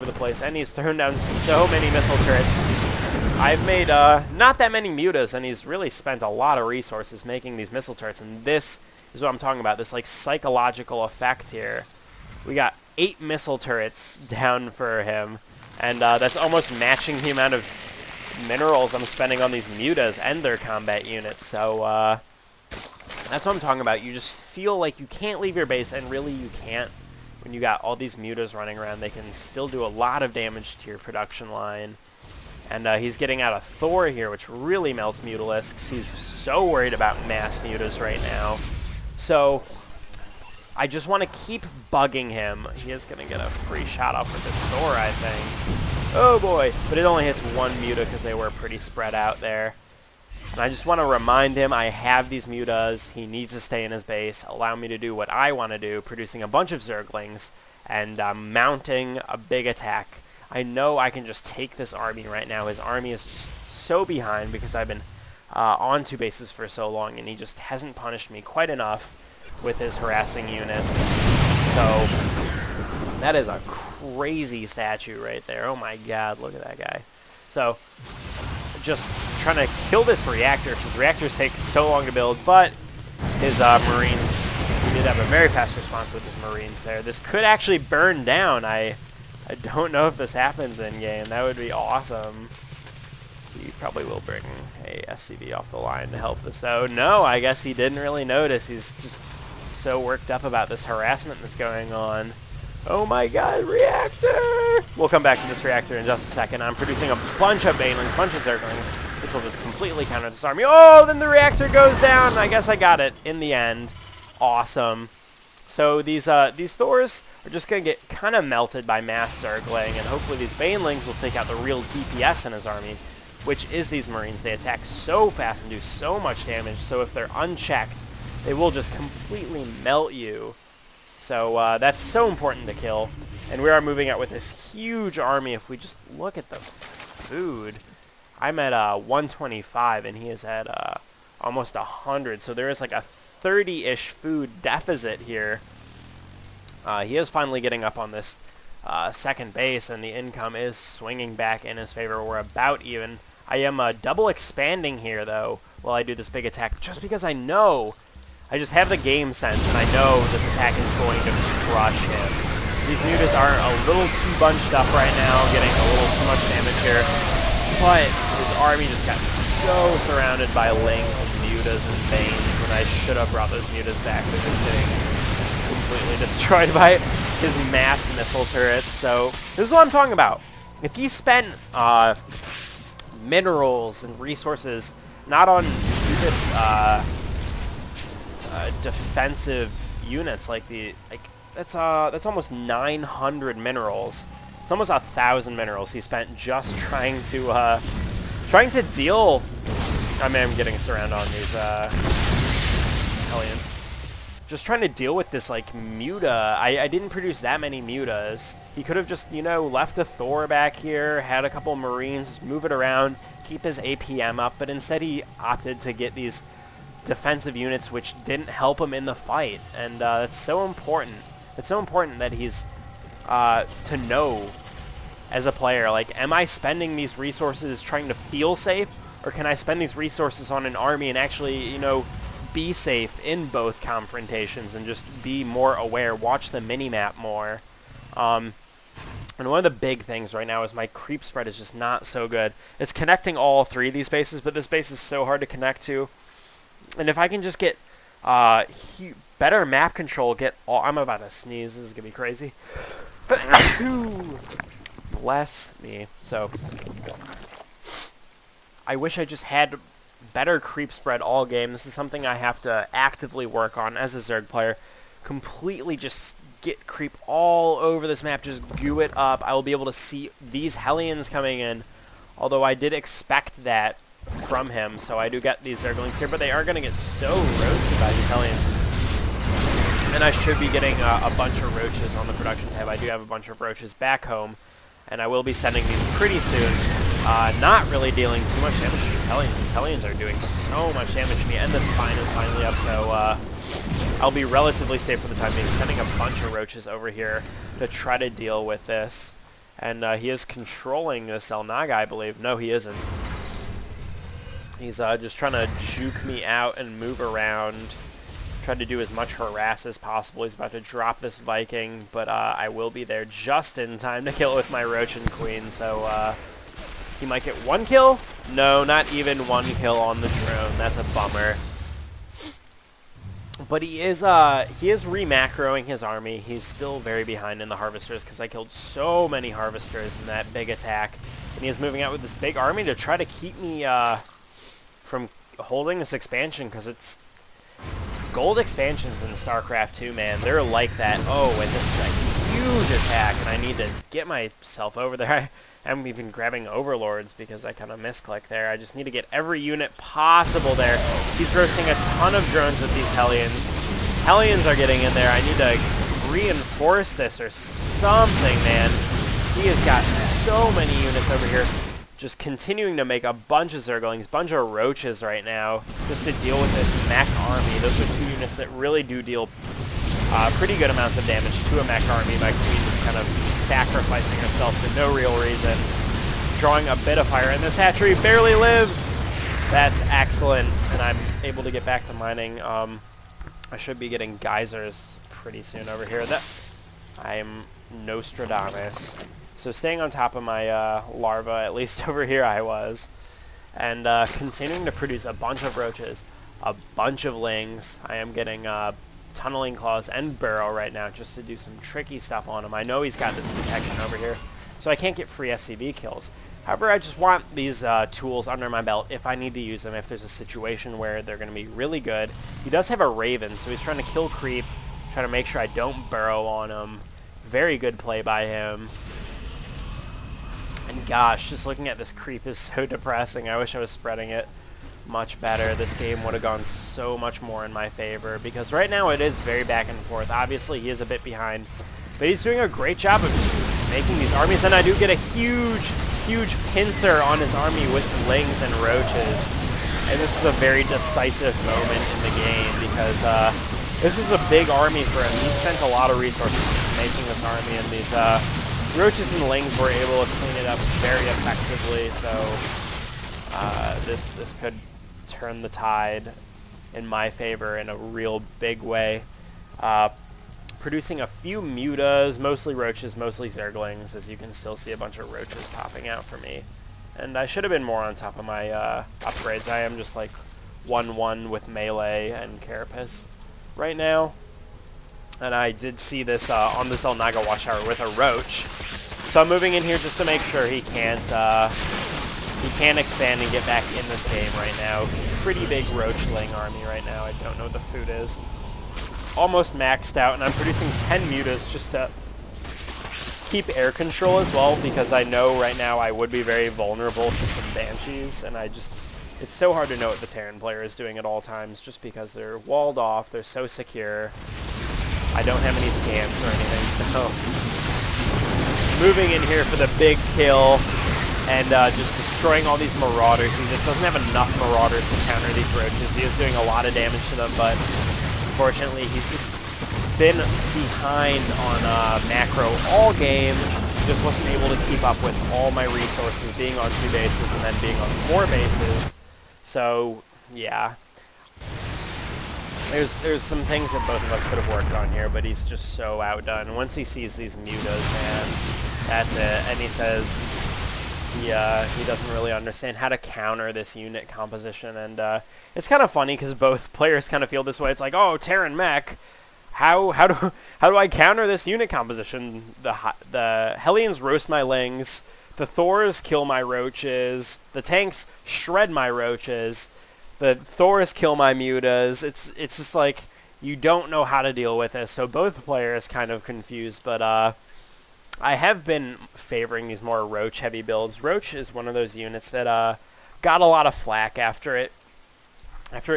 the place, and he's thrown down so many missile turrets. I've made not that many mutas, and he's really spent a lot of resources making these missile turrets, and this is what I'm talking about, this like psychological effect here. We got 8 missile turrets down for him, and that's almost matching the amount of minerals I'm spending on these mutas and their combat units, so that's what I'm talking about. You just feel like you can't leave your base, and really you can't. When you got all these mutas running around, they can still do a lot of damage to your production line. And he's getting out a Thor here, which really melts Mutalisks. He's so worried about mass mutas right now. So I just want to keep bugging him. He is going to get a free shot off with this Thor, I think. Oh boy, but it only hits one muta because they were pretty spread out there. And I just want to remind him I have these mutas. He needs to stay in his base, allow me to do what I want to do, producing a bunch of Zerglings and mounting a big attack. I know I can just take this army right now. His army is just so behind because I've been on 2 bases for so long, and he just hasn't punished me quite enough with his harassing units. So that is a crazy statue right there. Oh my god, look at that guy. So just trying to kill this reactor, because reactors take so long to build, but his Marines, he did have a very fast response with his Marines there. This could actually burn down. I don't know if this happens in-game. That would be awesome. He probably will bring a SCV off the line to help this, though. No, I guess he didn't really notice. He's just so worked up about this harassment that's going on. Oh my god, reactor! We'll come back to this reactor in just a second. I'm producing a bunch of Banelings, a bunch of Zerglings, which will just completely counter this army. Oh, then the reactor goes down! I guess I got it in the end. Awesome. So these Thors are just going to get kind of melted by mass Zergling, and hopefully these Banelings will take out the real DPS in his army, which is these Marines. They attack so fast and do so much damage, so if they're unchecked, they will just completely melt you. So that's so important to kill. And we are moving out with this huge army. If we just look at the food, I'm at 125, and he is at almost 100. So there is like a 30-ish food deficit here. He is finally getting up on this second base, and the income is swinging back in his favor. We're about even. I am double expanding here, though, while I do this big attack, just because I know. I just have the game sense, and I know this attack is going to crush him. These mutas are a little too bunched up right now, getting a little too much damage here, but his army just got so surrounded by Lings and mutas and Banes, and I should have brought those mutas back. They're just getting completely destroyed by his mass missile turrets. So this is what I'm talking about. If he spent minerals and resources not on stupid defensive units that's almost 900 minerals. It's almost 1,000 minerals he spent just trying to deal. I mean, I'm getting surrounded on these Hellions. Just trying to deal with this like muta. I didn't produce that many mutas. He could have just, you know, left a Thor back here, had a couple Marines, move it around, keep his APM up, but instead he opted to get these defensive units which didn't help him in the fight, and that's so important. It's so important that he's to know as a player, like, am I spending these resources trying to feel safe, or can I spend these resources on an army and actually, you know, be safe in both confrontations and just be more aware, watch the mini-map more. And one of the big things right now is my creep spread is just not so good. It's connecting all 3 of these bases, but this base is so hard to connect to. And if I can just get better map control, I'm about to sneeze. This is going to be crazy. Bless me. So I wish I just had better creep spread all game. This is something I have to actively work on as a Zerg player. Completely just get creep all over this map. Just goo it up. I will be able to see these Hellions coming in. Although I did expect that from him, so I do get these Zerglings here, but they are going to get so roasted by these Hellions. And I should be getting a bunch of roaches on the production tab. I do have a bunch of roaches back home, and I will be sending these pretty soon. Not really dealing too much damage to these Hellions. These Hellions are doing so much damage to me, and the spine is finally up, so I'll be relatively safe for the time being, sending a bunch of roaches over here to try to deal with this. And he is controlling this El Naga, I believe. No, he isn't. He's just trying to juke me out and move around. Try to do as much harass as possible. He's about to drop this Viking, but I will be there just in time to kill it with my Roach and Queen. So he might get 1 kill. No, not even 1 kill on the drone. That's a bummer. But he is remacroing his army. He's still very behind in the harvesters because I killed so many harvesters in that big attack. And he is moving out with this big army to try to keep me from holding this expansion, because it's gold expansions in StarCraft 2, man. They're like that. Oh, and this is a huge attack, and I need to get myself over there. I'm even grabbing overlords because I kind of misclicked there. I just need to get every unit possible there. He's roasting a ton of drones with these Hellions. Hellions are getting in there. I need to reinforce this or something, man. He has got so many units over here. Just continuing to make a bunch of Zerglings, bunch of Roaches right now, just to deal with this mech army. Those are 2 units that really do deal pretty good amounts of damage to a mech army. My Queen is kind of sacrificing herself for no real reason, drawing a bit of fire, and this hatchery barely lives. That's excellent, and I'm able to get back to mining. I should be getting geysers pretty soon over here. I'm Nostradamus. So staying on top of my larva, at least over here I was, and continuing to produce a bunch of Roaches, a bunch of Lings. I am getting Tunneling Claws and Burrow right now just to do some tricky stuff on him. I know he's got this detection over here, so I can't get free SCV kills. However, I just want these tools under my belt if I need to use them, if there's a situation where they're going to be really good. He does have a Raven, so he's trying to kill creep, trying to make sure I don't burrow on him. Very good play by him. And gosh, just looking at this creep is so depressing. I wish I was spreading it much better. This game would have gone so much more in my favor, because right now it is very back and forth. Obviously, he is a bit behind, but he's doing a great job of just making these armies, and I do get a huge pincer on his army with Lings and Roaches. And this is a very decisive moment in the game, because this was a big army for him. He spent a lot of resources making this army, and these Roaches and Lings were able to clean it up very effectively, so this could turn the tide in my favor in a real big way. Producing a few mutas, mostly Roaches, mostly Zerglings, as you can still see a bunch of Roaches popping out for me. And I should have been more on top of my upgrades. I am just like 1-1 with melee and Carapace right now. And I did see this on this El Naga Watchtower with a Roach. So I'm moving in here just to make sure he can't expand and get back in this game right now. Pretty big Roachling army right now. I don't know what the food is. Almost maxed out, and I'm producing 10 mutas just to keep air control as well, because I know right now I would be very vulnerable to some Banshees, and it's so hard to know what the Terran player is doing at all times, just because they're walled off, they're so secure. I don't have any scans or anything, so moving in here for the big kill and just destroying all these Marauders. He just doesn't have enough Marauders to counter these Roaches. He is doing a lot of damage to them, but unfortunately he's just been behind on macro all game. Just wasn't able to keep up with all my resources being on 2 bases and then being on 4 bases. So yeah. There's some things that both of us could have worked on here, but he's just so outdone. Once he sees these mutas, man, that's it. And he says he doesn't really understand how to counter this unit composition. And it's kind of funny because both players kind of feel this way. It's like, oh, Terran mech, how do I counter this unit composition? The Hellions roast my Lings, the Thors kill my Roaches, the tanks shred my Roaches. The Thors kill my mutas. It's just like you don't know how to deal with this. So both players kind of confused, but I have been favoring these more Roach heavy builds. Roach is one of those units that got a lot of flack after it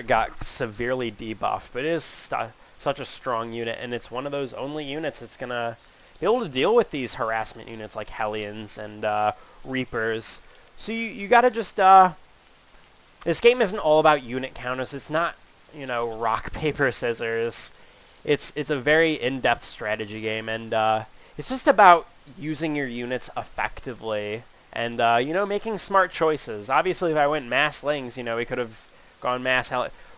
got severely debuffed, but it is such a strong unit, and it's one of those only units that's gonna be able to deal with these harassment units like Hellions and Reapers. So you gotta just this game isn't all about unit counters. It's not, rock, paper, scissors. It's a very in-depth strategy game, and it's just about using your units effectively and, you know, making smart choices. Obviously, if I went mass lings, you know, we could have gone mass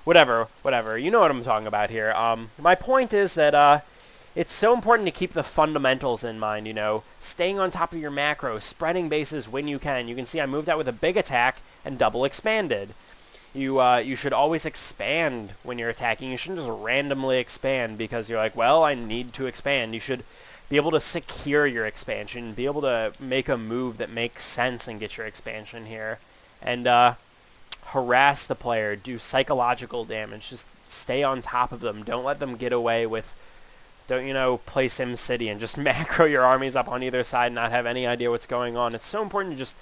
whatever. You know what I'm talking about here. My point is that it's so important to keep the fundamentals in mind, you know, staying on top of your macro, spreading bases when you can. You can see I moved out with a big attack and double expanded. You should always expand when you're attacking. You shouldn't just randomly expand because you're like, well, I need to expand. You should be able to secure your expansion, be able to make a move that makes sense and get your expansion here. And harass the player, do psychological damage, just stay on top of them. Don't let them get away with, don't, you know, play SimCity and just macro your armies up on either side and not have any idea what's going on. It's so important to just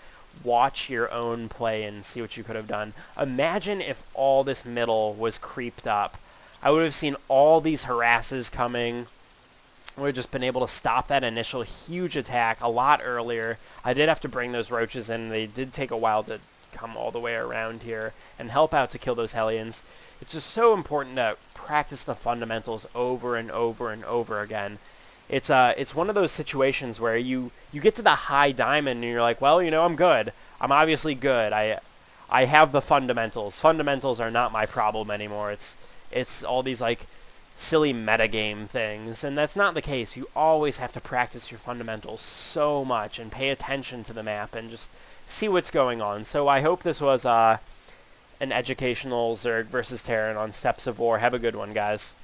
watch your own play and see what you could have done. Imagine if all this middle was creeped up. I would have seen all these harasses coming. I would have just been able to stop that initial huge attack a lot earlier. I did have to bring those roaches in. They did take a while to come all the way around here and help out to kill those Hellions. It's just so important to practice the fundamentals over and over and over again. It's one of those situations where you get to the high diamond and you're like, well, you know, I'm good. I'm obviously good. I have the fundamentals. Fundamentals are not my problem anymore. It's all these like silly metagame things, and that's not the case. You always have to practice your fundamentals so much and pay attention to the map and just see what's going on. So I hope this was an educational Zerg versus Terran on Steps of War. Have a good one, guys.